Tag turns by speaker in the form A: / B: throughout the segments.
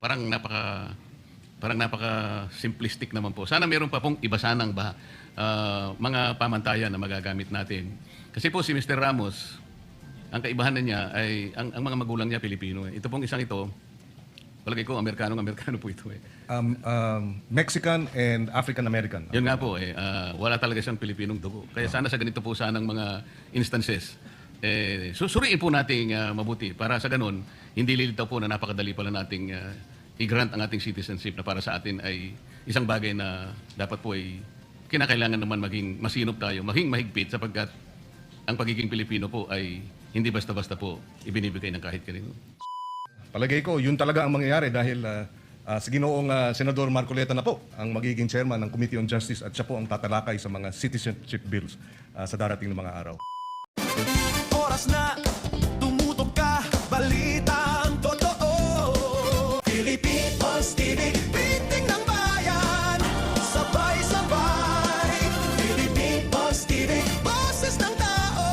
A: Parang napaka simplistic naman po. Sana meron pa pong iba sanang mga pamantayan na magagamit natin. Kasi po si Mr. Ramos, ang kaibahan na niya ay ang mga magulang niya Pilipino. Ito pong isang ito, palagay ko Amerikano po ito eh.
B: Mexican and African American.
A: Yun nga po wala talaga siyang Pilipinong dugo. Kaya sana sa ganito po sanang mga instances, susuriin po nating mabuti para sa ganun, hindi lilitaw po na napakadali pala nating i-grant ang ating citizenship na para sa atin ay isang bagay na dapat po ay kinakailangan naman maging masinop tayo, maging mahigpit sapagkat ang pagiging Pilipino po ay hindi basta-basta po ibinibigay ng kahit kanino.
B: Palagay ko, yun talaga ang mangyayari dahil sa ginoong Senador Marcoleta na po ang magiging chairman ng Committee on Justice at siya po ang tatalakay sa mga citizenship bills sa darating na mga araw.
C: Oras na, tumutok ka, balita ang totoo. Philippine Pulse TV, piting ng bayan, sabay-sabay. Philippine Pulse TV, boses ng tao,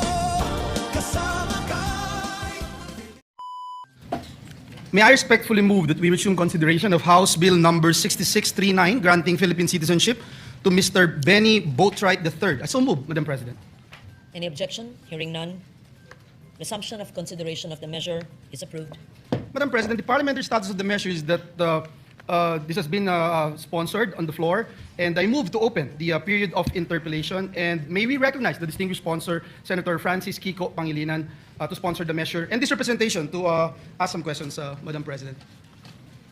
C: kasama kay...
D: May I respectfully move that we resume consideration of House Bill number 6639 granting Philippine citizenship to Mr. Benny Boatwright III. I so move, Madam President.
E: Any objection? Hearing none. Resumption of consideration of the measure is approved.
D: Madam President, the parliamentary status of the measure is that this has been sponsored on the floor, and I move to open the period of interpellation. And may we recognize the distinguished sponsor, Senator Francis KIKO Pangilinan, to sponsor the measure and this representation to ask some questions, Madam President.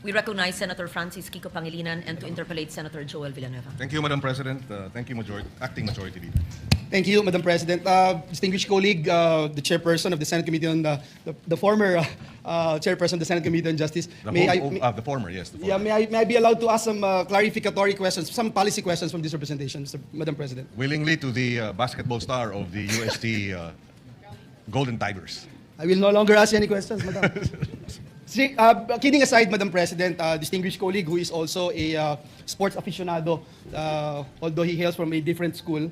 E: We recognize Senator Francis Kiko Pangilinan and to interpellate Senator Joel Villanueva.
B: Thank you, Madam President. Thank you, Acting Majority Leader.
D: Thank you, Madam President. Distinguished colleague, the chairperson of the Senate Committee on the former chairperson of the Senate Committee on Justice.
B: The former, yes. The former.
D: Yeah, may I be allowed to ask some clarificatory questions, some policy questions from this representation, Madam President?
B: Willingly to the basketball star of the UST Golden Tigers.
D: I will no longer ask any questions, Madam. Kidding aside, Madam President, distinguished colleague who is also a sports aficionado, although he hails from a different school,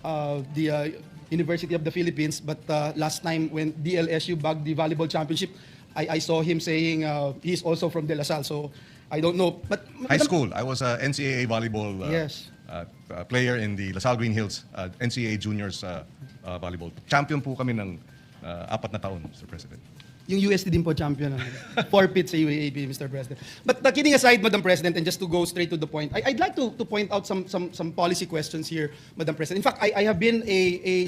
D: the University of the Philippines, but last time when DLSU bagged the volleyball championship, I saw him saying he's also from De La Salle, so I don't know. But
B: High school, I was a NCAA volleyball
D: yes.
B: Player in the La Salle Green Hills, NCAA Juniors volleyball. Champion po kami ng 4 na taon, Mr. President.
D: Yung UST din po champion. Forfeit sa UAAP, Mr. President. But kidding aside, Madam President, and just to go straight to the point, I'd like to point out some policy questions here, Madam President. In fact, I have been a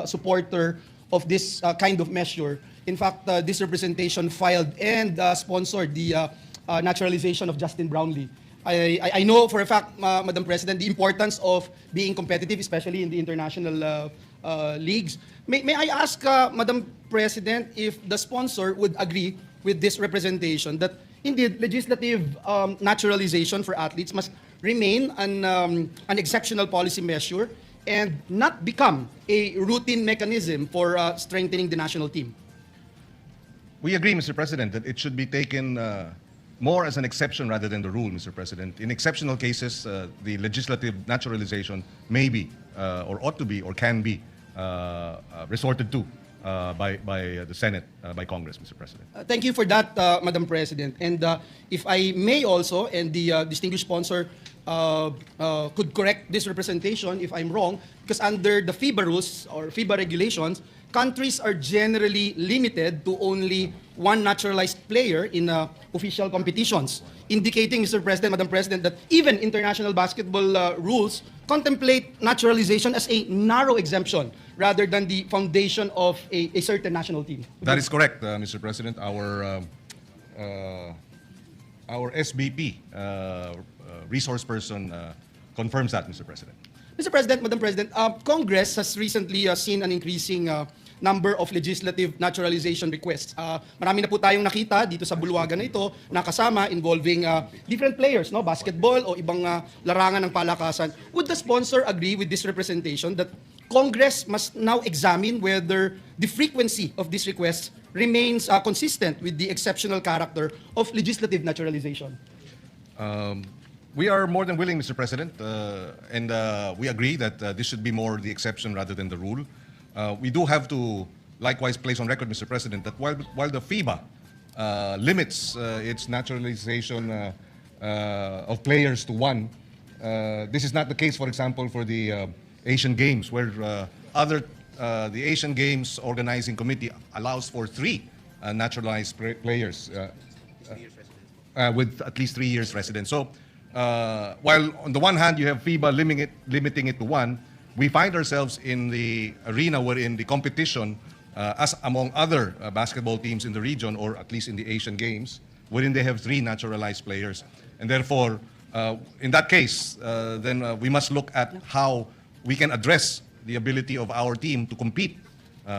D: supporter of this kind of measure. In fact, this representation filed and sponsored the naturalization of Justin Brownlee. I know for a fact, Madam President, the importance of being competitive, especially in the international leagues. May I ask, Madam President, if the sponsor would agree with this representation that indeed legislative naturalization for athletes must remain an exceptional policy measure and not become a routine mechanism for strengthening the national team?
B: We agree, Mr. President, that it should be taken more as an exception rather than the rule, Mr. President. In exceptional cases, the legislative naturalization may be, or ought to be, or can be resorted to by the Senate, by Congress, Mr. President.
D: Thank you for that, Madam President. And if I may also, and the distinguished sponsor could correct this representation if I'm wrong, because under the FIBA rules or FIBA regulations, countries are generally limited to only one naturalized player in official competitions, indicating, Mr. President, Madam President, that even international basketball rules contemplate naturalization as a narrow exemption rather than the foundation of a certain national team.
B: That is correct, Mr. President. Our SBP resource person confirms that, Mr. President.
D: Mr. President, Madam President, Congress has recently seen an increasing number of legislative naturalization requests. Marami na po tayong nakita dito sa bulwagan na ito na kasama involving different players, no, basketball o ibang larangan ng palakasan. Would the sponsor agree with this representation that Congress must now examine whether the frequency of these requests remains consistent with the exceptional character of legislative naturalization?
B: We are more than willing, Mr. President, and we agree that this should be more the exception rather than the rule. We do have to likewise place on record, Mr. President, that while the FIBA limits its naturalization of players to one. This is not the case, for example, for the Asian Games, where the Asian Games Organizing Committee allows for 3 naturalized players with at least 3 years residence. So, while on the one hand you have FIBA limiting it to 1, we find ourselves in the arena wherein the competition, as among other basketball teams in the region, or at least in the Asian Games, wherein they have 3 naturalized players. And therefore, in that case, then we must look at how we can address the ability of our team to compete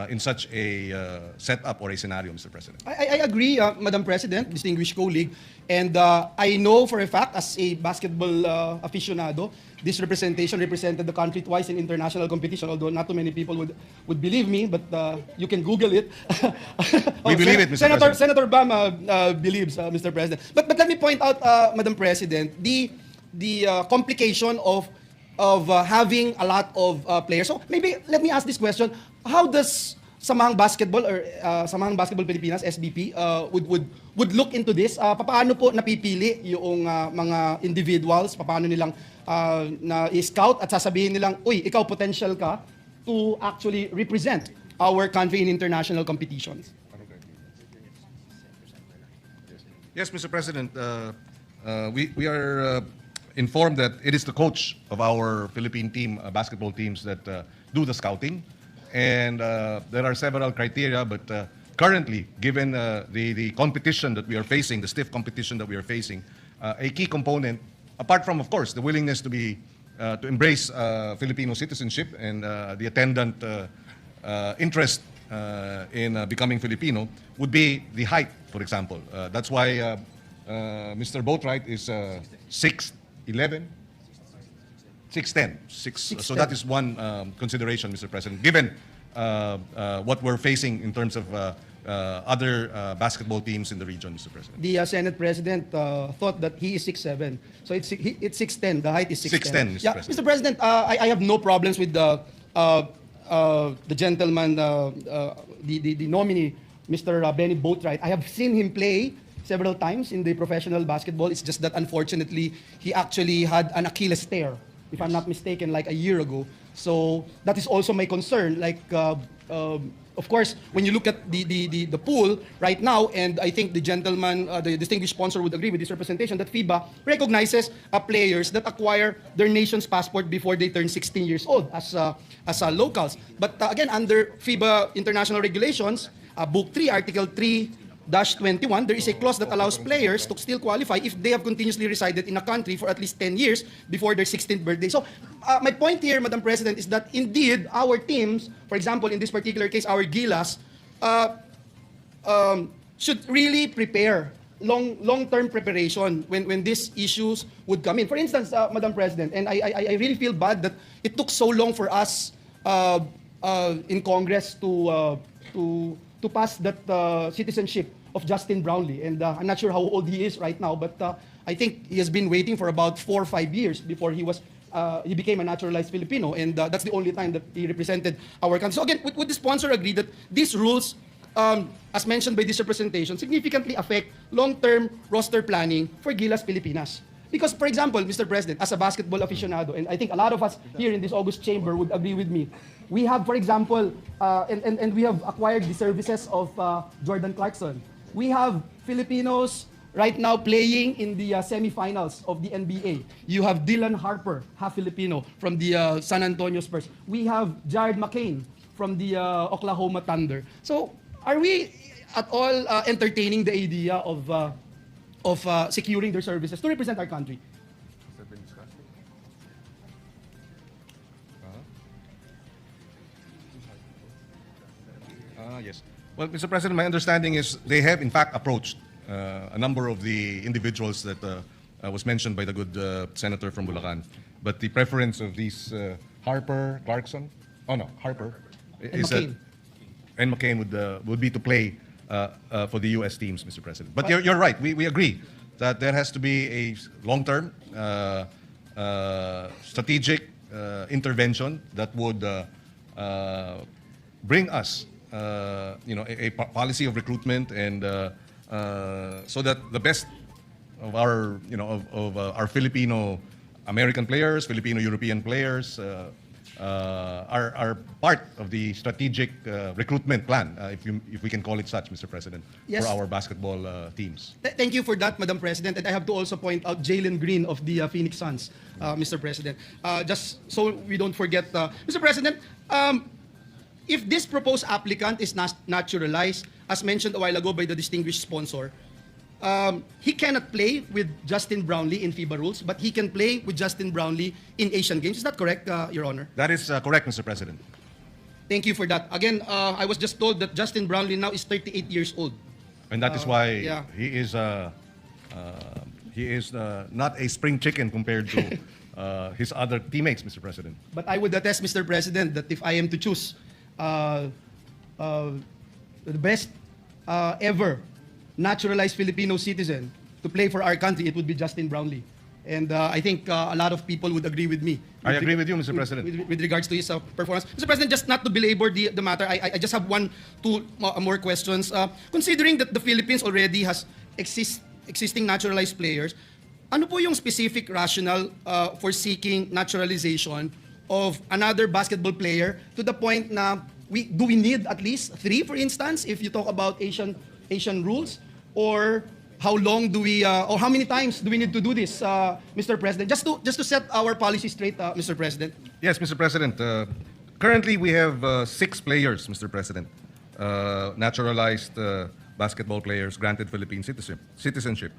B: in such a setup or a scenario, Mr. President.
D: I agree, Madam President, distinguished colleague, and I know for a fact, as a basketball aficionado, this representation represented the country twice in international competition, although not too many people would believe me, but you can Google it.
B: We believe it, Mr. President.
D: Senator Bam believes, Mr. President. But let me point out, Madam President, the complication of having a lot of players. So maybe let me ask this question: how does Samahang Basketball or Samahang Basketball Pilipinas (SBP) would look into this? Paano po napipili yung mga individuals? Paano nilang na-scout at sasabihin nilang, uy, ikaw potential ka to actually represent our country in international competitions?
B: Yes, Mr. President. We are informed that it is the coach of our Philippine team, basketball teams, that do the scouting. And there are several criteria, but currently, given the competition that we are facing, the stiff competition that we are facing, a key component, apart from, of course, the willingness to embrace Filipino citizenship and the attendant interest in becoming Filipino, would be the height, for example. That's why Mr. Boatwright is 6'11", 6'10". So that is one consideration, Mr. President, given what we're facing in terms of other basketball teams in the region, Mr. President.
D: The Senate President thought that he is 6'7", so it's 6'10". The height is 6'10".
B: 6'10", Mr.
D: Yeah,
B: President.
D: Mr. President, I have no problems with the gentleman, the nominee, Mr. Benny Boatwright. I have seen him play several times in the professional basketball. It's just that unfortunately he actually had an Achilles tear, if I'm not mistaken, like a year ago. So that is also my concern. Like, of course, when you look at the pool right now, and I think the gentleman, the distinguished sponsor would agree with this representation, that FIBA recognizes players that acquire their nation's passport before they turn 16 years old as locals. But again, under FIBA international regulations, Book 3, Article 3-21, there is a clause that allows players to still qualify if they have continuously resided in a country for at least 10 years before their 16th birthday. So my point here, Madam President, is that indeed our teams, for example, in this particular case, our Gilas, should really prepare long-term preparation when these issues would come in. For instance, Madam President, and I really feel bad that it took so long for us in Congress to pass that citizenship of Justin Brownlee. And I'm not sure how old he is right now, but I think he has been waiting for about 4 or 5 years before he became a naturalized Filipino, and that's the only time that he represented our country. So again, would the sponsor agree that these rules, as mentioned by this representation, significantly affect long-term roster planning for Gilas Pilipinas? Because, for example, Mr. President, as a basketball aficionado, and I think a lot of us here in this August chamber would agree with me, we have, for example, and we have acquired the services of Jordan Clarkson. We have Filipinos right now playing in the semifinals of the NBA. You have Dylan Harper, half Filipino, from the San Antonio Spurs. We have Jared McCain from the Oklahoma Thunder. So, are we at all entertaining the idea of securing their services to represent our country?
B: Yes. Well, Mr. President, my understanding is they have in fact approached a number of the individuals that was mentioned by the good senator from Bulacan. But the preference of these Harper, Clarkson, Harper,
D: And McCain.
B: And McCain would be to play for the U.S. teams, Mr. President. But you're right. We agree that there has to be a long-term strategic intervention that would bring us, a policy of recruitment and so that the best of our, our Filipino American players, Filipino European players are part of the strategic recruitment plan, if we can call it such, Mr. President,
D: Yes.
B: for our basketball teams.
D: Thank you for that, Madam President. And I have to also point out Jalen Green of the Phoenix Suns, Mr. President. Just so we don't forget, Mr. President, if this proposed applicant is naturalized, as mentioned a while ago by the distinguished sponsor, he cannot play with Justin Brownlee in FIBA rules, but he can play with Justin Brownlee in Asian Games. Is that correct, Your Honor?
B: That is correct, Mr. President.
D: Thank you for that. Again, I was just told that Justin Brownlee now is 38 years old.
B: And that is why
D: yeah.
B: he is not a spring chicken compared to his other teammates, Mr. President.
D: But I would attest, Mr. President, that if I am to choose the best ever naturalized Filipino citizen to play for our country, it would be Justin Brownlee. And I think a lot of people would agree with me.
B: I agree with you, Mr. President.
D: With regards to his performance. Mr. President, just not to belabor the matter, I just have two more questions. Considering that the Philippines already has existing naturalized players, ano po yung specific rationale for seeking naturalization of another basketball player to the point na do we need at least 3, for instance, if you talk about Asian rules? Or how long do we, or how many times do we need to do this, Mr. President? Just to set our policy straight, Mr. President.
B: Yes, Mr. President. Currently, we have 6 players, Mr. President, naturalized basketball players granted Philippine citizenship.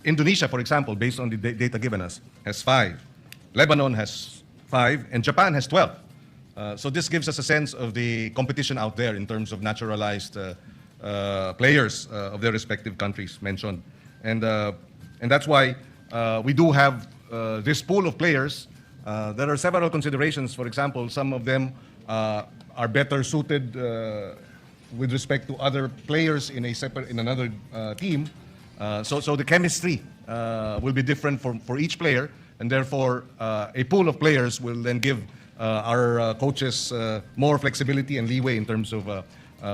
B: Indonesia, for example, based on the data given us, has 5. Lebanon has 5, and Japan has 12. So this gives us a sense of the competition out there in terms of naturalized players of their respective countries mentioned. And that's why we do have this pool of players. There are several considerations. For example, some of them are better suited with respect to other players in another team. So the chemistry will be different for each player, and therefore a pool of players will then give our coaches more flexibility and leeway in terms of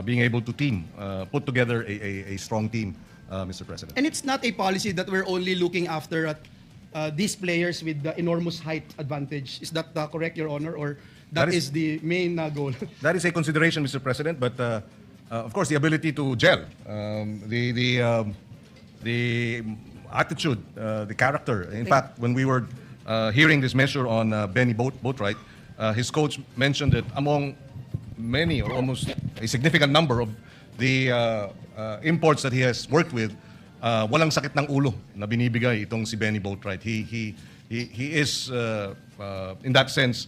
B: being able to put together a strong team, Mr. President.
D: And it's not a policy that we're only looking after these players with the enormous height advantage. Is that correct, Your Honor? Or that is the main goal?
B: That is a consideration, Mr. President, but of course the ability to gel, the attitude, the character. In fact, when we were hearing this measure on Benny Boatwright, his coach mentioned that among many or almost a significant number of the imports that he has worked with, walang sakit ng ulo na binibigay itong si Benny Boatwright. He is in that sense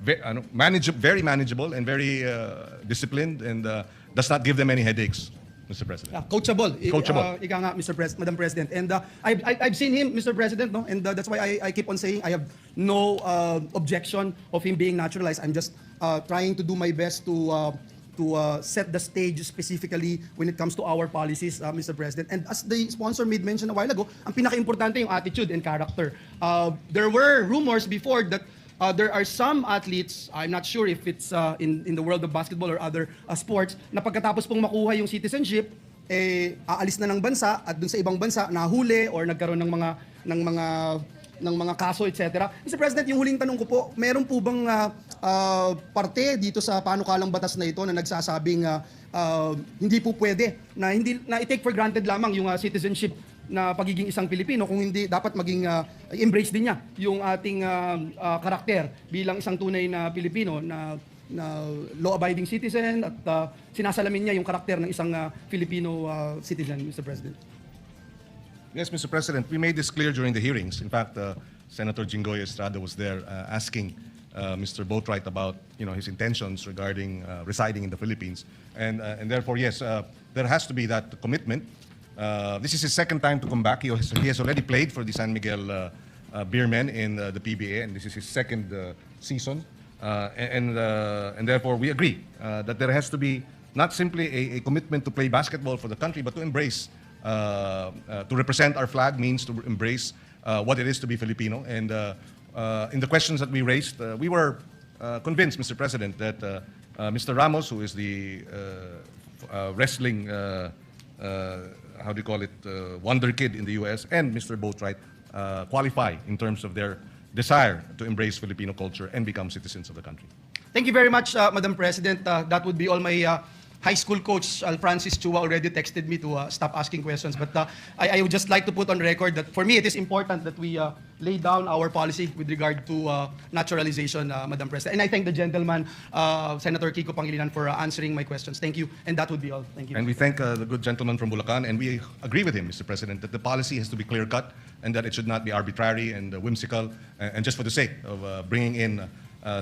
B: very manageable and very disciplined, and does not give them any headaches, Mr. President.
D: Coachable.
B: Coachable.
D: Ika nga, Madam President. And I've seen him, Mr. President, no? And that's why I keep on saying I have no objection of him being naturalized. I'm just trying to do my best to set the stage specifically when it comes to our policies, Mr. President. And as the sponsor made mention a while ago, ang pinaka-importante yung attitude and character. There were rumors before that there are some athletes, I'm not sure if it's in the world of basketball or other sports, na pagkatapos pong makuha yung citizenship, aalis na ng bansa at dun sa ibang bansa nahuli or nagkaroon ng mga kaso, etc. Mr. President, yung huling tanong ko po, meron po bang parte dito sa panukalang batas na ito na nagsasabing hindi po pwede na i-take for granted lamang yung citizenship na pagiging isang Pilipino, kung hindi dapat maging embrace din niya yung ating karakter bilang isang tunay na Pilipino na law-abiding citizen at sinasalamin niya yung karakter ng isang Filipino citizen, Mr. President.
B: Yes, Mr. President, we made this clear during the hearings. In fact, Senator Jinggoy Estrada was there asking Mr. Boatwright about his intentions regarding residing in the Philippines. And therefore, yes, there has to be that commitment. This is his second time to come back. He has already played for the San Miguel Beermen in the PBA, and this is his second season. And therefore, we agree that there has to be not simply a commitment to play basketball for the country, but to embrace, to represent our flag means to embrace what it is to be Filipino. And in the questions that we raised, we were convinced, Mr. President, that Mr. Ramos, who is the wrestling, how do you call it, wonder kid in the US, and Mr. Boatwright qualify in terms of their desire to embrace Filipino culture and become citizens of the country.
D: Thank you very much, Madam President. That would be all. My high school coach, Francis Chua, already texted me to stop asking questions. But I would just like to put on record that for me, it is important that we lay down our policy with regard to naturalization, Madam President. And I thank the gentleman, Senator Kiko Pangilinan, for answering my questions. Thank you. And that would be all. Thank you.
B: And we thank the good gentleman from Bulacan, and we agree with him, Mr. President, that the policy has to be clear-cut and that it should not be arbitrary and whimsical and just for the sake of bringing in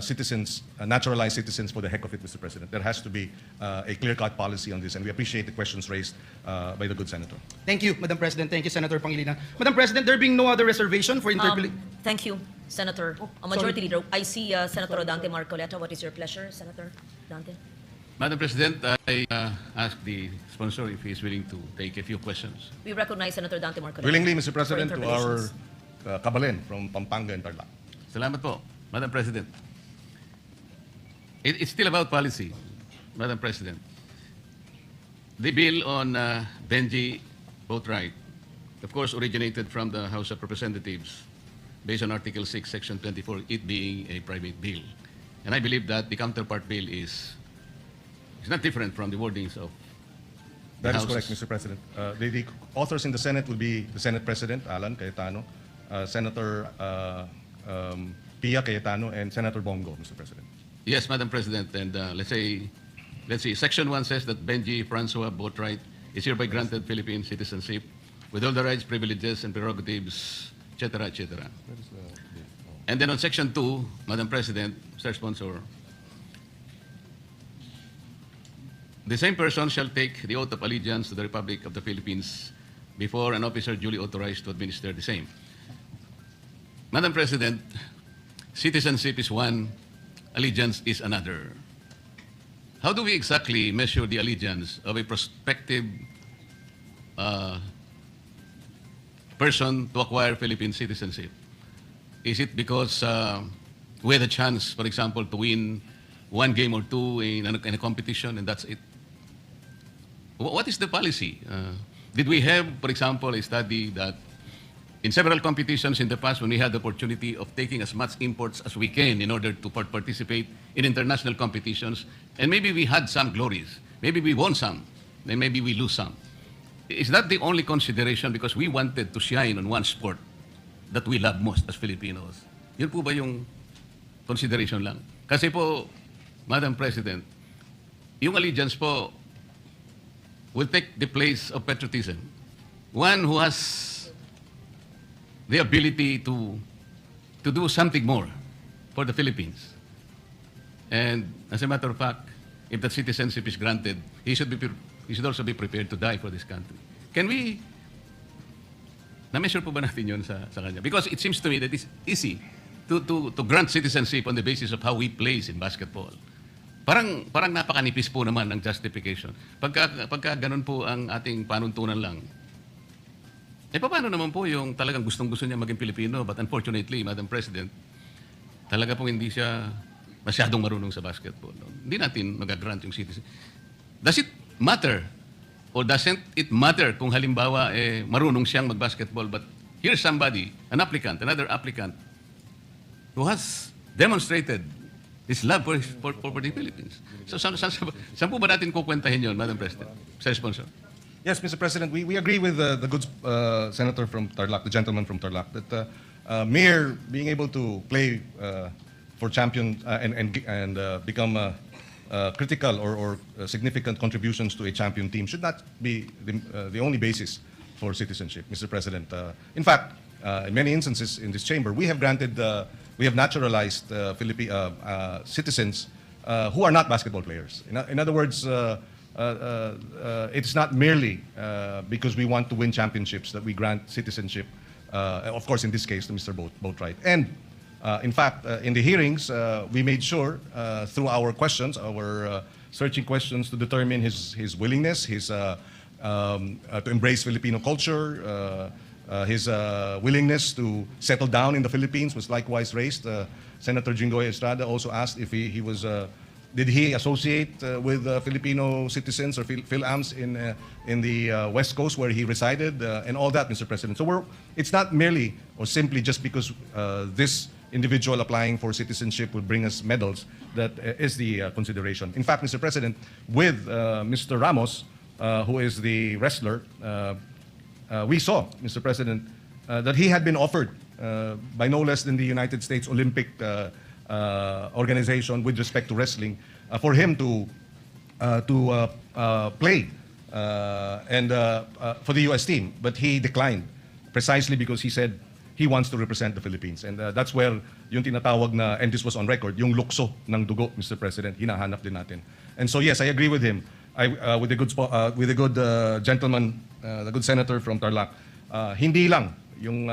B: citizens, naturalized citizens for the heck of it, Mr. President. There has to be a clear-cut policy on this, and we appreciate the questions raised by the good senator.
D: Thank you, Madam President. Thank you, Senator Pangilinan. Madam President, there being no other reservation for interpellation.
E: Thank you, Senator. Majority Leader, I see Senator Dante Marcoleta. What is your pleasure, Senator Dante?
A: Madam President, I ask the sponsor if he is willing to take a few questions.
E: We recognize Senator Dante Marcoleta.
B: Willingly, Mr. President,
E: for
B: to our
E: interpellations.
B: Kabalen from Pampanga and Tarlac.
A: Salamat po, Madam President. It's still about policy, Madam President. The bill on Benji Boatwright, of course, originated from the House of Representatives based on Article 6, Section 24, it being a private bill. And I believe that the counterpart bill is not different from the wordings of the
B: That is
A: House.
B: correct, Mr. President. The authors in the Senate will be the Senate President, Alan Cayetano, Senator Pia Cayetano, and Senator Bongo, Mr. President.
A: Yes, Madam President, and let's see, Section 1 says that Benji Francois Boatwright is hereby granted Philippine citizenship with all the rights, privileges, and prerogatives, etc., etc. And then on Section 2, Madam President, Mr. Sponsor, the same person shall take the oath of allegiance to the Republic of the Philippines before an officer duly authorized to administer the same. Madam President, citizenship is one, allegiance is another. How do we exactly measure the allegiance of a prospective person to acquire Philippine citizenship? Is it because we had a chance, for example, to win one game or two in a competition and that's it? What is the policy? Did we have, for example, a study that in several competitions in the past when we had the opportunity of taking as much imports as we can in order to participate in international competitions, and maybe we had some glories, maybe we won some, then maybe we lose some. Is that the only consideration because we wanted to shine on one sport that we love most as Filipinos? Yun po ba yung consideration lang? Kasi po, Madam President, yung allegiance po will take the place of patriotism. One who has the ability to do something more for the Philippines. And as a matter of fact, if that citizenship is granted, he should also be prepared to die for this country. Can we, na-measure po ba natin yun sa kanya? Because it seems to me that it's easy to grant citizenship on the basis of how we place in basketball. Parang napakanipis po naman ang justification. Pagka ganun po ang ating panuntunan lang, paano naman po yung talagang gustong-gusto niya maging Pilipino, but unfortunately, Madam President, talaga po hindi siya masyadong marunong sa basketball. No? Hindi natin mag-grant yung citizen. Does it matter? Or doesn't it matter kung halimbawa marunong siyang mag-basketball, but here's somebody, another applicant, who has demonstrated his love for the Philippines. So saan po ba natin kukwentahin yun, Madam President? Sa sponsor.
B: Yes, Mr. President, we agree with the good senator from Tarlac, the gentleman from Tarlac, that mere being able to play for champion and become critical or significant contributions to a champion team should not be the only basis for citizenship, Mr. President. In fact, in many instances in this chamber, we have naturalized citizens who are not basketball players. In other words, it's not merely because we want to win championships that we grant citizenship, of course, in this case, to Mr. Boatwright. And in fact, in the hearings, we made sure through our questions, our searching questions, to determine his willingness, to embrace Filipino culture, his willingness to settle down in the Philippines was likewise raised. Senator Jinggoy Estrada also asked if he was Did he associate with Filipino citizens or Phil-Ams in the West Coast where he resided and all that, Mr. President? So it's not merely or simply just because this individual applying for citizenship will bring us medals that is the consideration. In fact, Mr. President, with Mr. Ramos, who is the wrestler, we saw, Mr. President, that he had been offered by no less than the United States Olympic organization with respect to wrestling for him to play and for the U.S. team, but he declined precisely because he said he wants to represent the Philippines, and that's where yung tinatawag na, and this was on record, yung lukso ng dugo, Mr. President, hinahanap din natin. And so yes, I agree with him. With the good gentleman, the good senator from Tarlac, hindi lang yung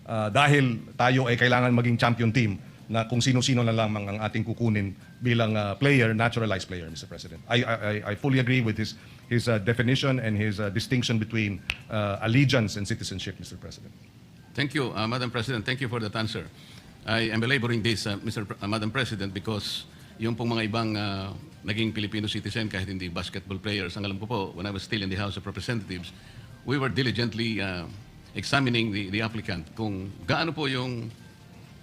B: dahil tayo ay kailangan maging champion team na kung sino-sino na lamang ang ating kukunin bilang player, naturalized player, Mr. President. I fully agree with his definition and his distinction between allegiance and citizenship, Mr. President.
A: Thank you, Madam President. Thank you for that answer. I am belaboring this, Madam President, because yung pong mga ibang naging Filipino citizen kahit hindi basketball players, ang alam ko po, when I was still in the House of Representatives, we were diligently examining the applicant kung gaano po yung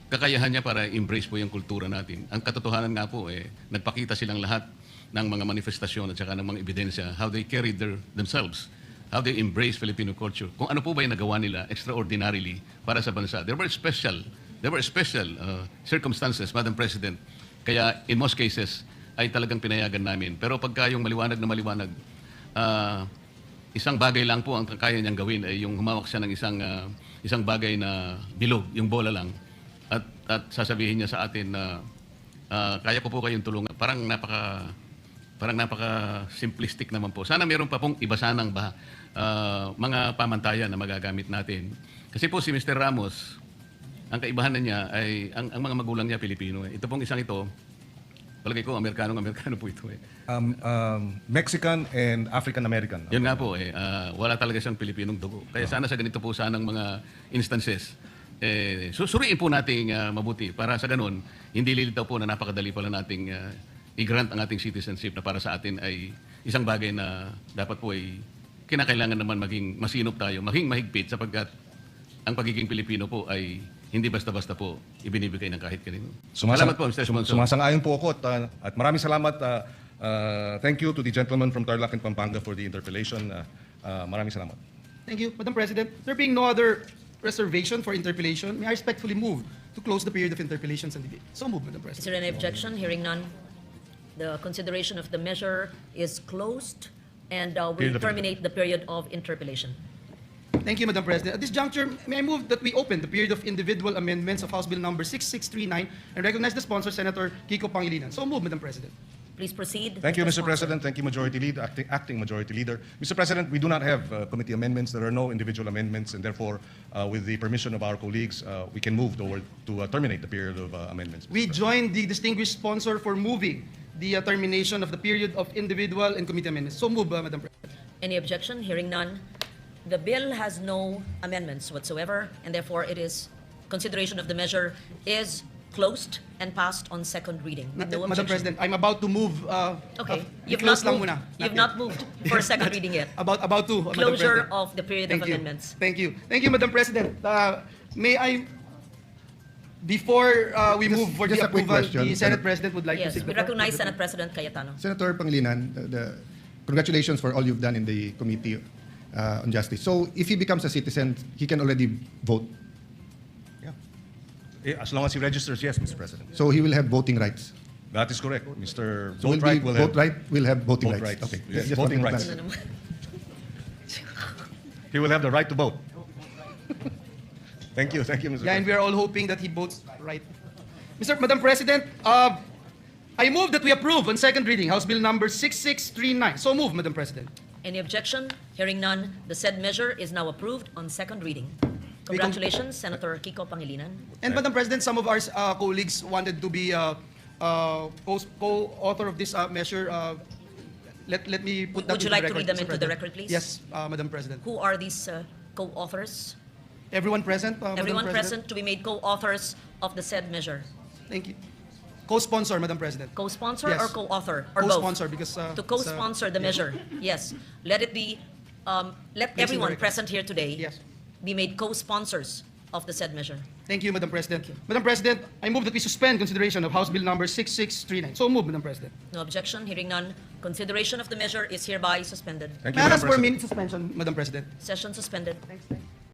A: kakayahan niya para embrace po yung kultura natin. Ang katotohanan nga po, nagpakita silang lahat ng mga manifestasyon at saka ng mga ebidensya, how they carried themselves, how they embrace Filipino culture. Kung ano po ba yung nagawa nila extraordinarily para sa bansa. There were special circumstances, Madam President. Kaya in most cases ay talagang pinayagan namin. Pero pagka yung maliwanag na maliwanag, isang bagay lang po ang kaya niyang gawin ay yung humawak siya ng isang bagay na bilog, yung bola lang. At sasabihin niya sa atin na kaya ko po kayong tulungan. Parang napaka-simplistic naman po. Sana meron pa pong iba sanang mga pamantayan na magagamit natin. Kasi po si Mr. Ramos, ang kaibahan na niya ay ang mga magulang niya Pilipino. Ito pong isang ito, palagay ko, Amerikano po ito.
B: Mexican and African-American.
A: Yun nga po, wala talaga siyang Pilipinong dugo. Kaya sana sa ganito po sanang mga instances, susuriin po nating mabuti para sa ganun, hindi lilitaw po na napakadali pala nating i-grant ang ating citizenship na para sa atin ay isang bagay na dapat po ay kinakailangan naman maging masinop tayo, maging mahigpit sapagkat ang pagiging Pilipino po ay hindi basta-basta po ibinibigay ng kahit kanino. Salamat po, Mr. Sponsor.
B: Sumasang-ayon po ako at maraming salamat. Thank you to the gentleman from Tarlac and Pampanga for the interpellation. Maraming salamat.
D: Thank you, Madam President. There being no other reservation for interpellation, may I respectfully move to close the period of interpellations and debate. So move, Madam
E: Is
D: President.
E: there any objection? Hearing none. The consideration of the measure is closed and will terminate the period of interpellation.
D: Thank you, Madam President. At this juncture, may I move that we open the period of individual amendments of House Bill number 6639 and recognize the sponsor, Senator KIKO Pangilinan. So move, Madam President.
E: Please proceed.
B: Thank you, Mr.
E: Sponsor.
B: President. Thank you, Majority Leader, Acting Majority Leader. Mr. President, we do not have committee amendments. There are no individual amendments, and therefore, with the permission of our colleagues, we can move to terminate the period of amendments.
D: We join the distinguished sponsor for moving the termination of the period of individual and committee amendments. So move, Madam President.
E: Any objection? Hearing none. The bill has no amendments whatsoever, and therefore consideration of the measure is closed and passed on second reading. With no
D: Madam
E: objection.
D: President, I'm about to move.
E: Okay, you've
D: close
E: not
D: lang
E: moved.
D: muna.
E: You've not moved for second reading yet.
D: About to, Madam
E: Closure
D: President.
E: of the period of amendments.
D: Thank you. Thank you, Madam President. May I, before we move for
F: just
D: the
F: a quick
D: approval,
F: question.
D: the Senate President would like to
E: Yes,
D: take
E: we
D: the floor.
E: recognize Senate President Cayetano.
F: Senator Pangilinan, congratulations for all you've done in the Committee on Justice. So if he becomes a citizen, he can already vote.
B: As long as he registers, yes, Mr. President.
F: So he will have voting rights.
B: That is correct. Mr.
F: So
B: Vote Right will have
F: vote right will have voting
B: vote
F: rights.
B: rights.
F: Okay.
B: Yes,
F: Just
B: voting
F: wanted to
B: rights.
F: clarify.
B: He will have the right to vote. Thank you, Mr.
D: Yeah, and
B: President.
D: we are all hoping that he votes right. Madam President, I move that we approve on second reading House Bill number 6639. So move, Madam President.
E: Any objection? Hearing none, the said measure is now approved on second reading. Congratulations, Senator Kiko Pangilinan.
D: And Madam President, some of our colleagues wanted to be co-author of this measure. Let me put that
E: Would you
D: into the
E: like to
D: record,
E: read them
D: Mr.
E: into the
D: President.
E: record, please?
D: Yes, Madam President.
E: Who are these co-authors?
D: Everyone present, Madam
E: Everyone
D: President?
E: present to be made co-authors of the said measure.
D: Thank you. Co-sponsor, Madam President.
E: Co-sponsor
D: Yes.
E: or co-author or both?
D: Co-sponsor because
E: To co-sponsor the measure, yes. Let it be, let
D: Placed in the
E: everyone
D: record.
E: present here today
D: Yes.
E: be made co-sponsors of the said measure.
D: Thank you, Madam President. Madam President, I move that we suspend consideration of House Bill number 6639. So move, Madam President.
E: No objection, hearing none. Consideration of the measure is hereby suspended.
B: Thank
D: May
B: you,
D: I
B: Madam
D: ask for a
B: President.
D: minute suspension, Madam President?
E: Session suspended.
D: Thanks.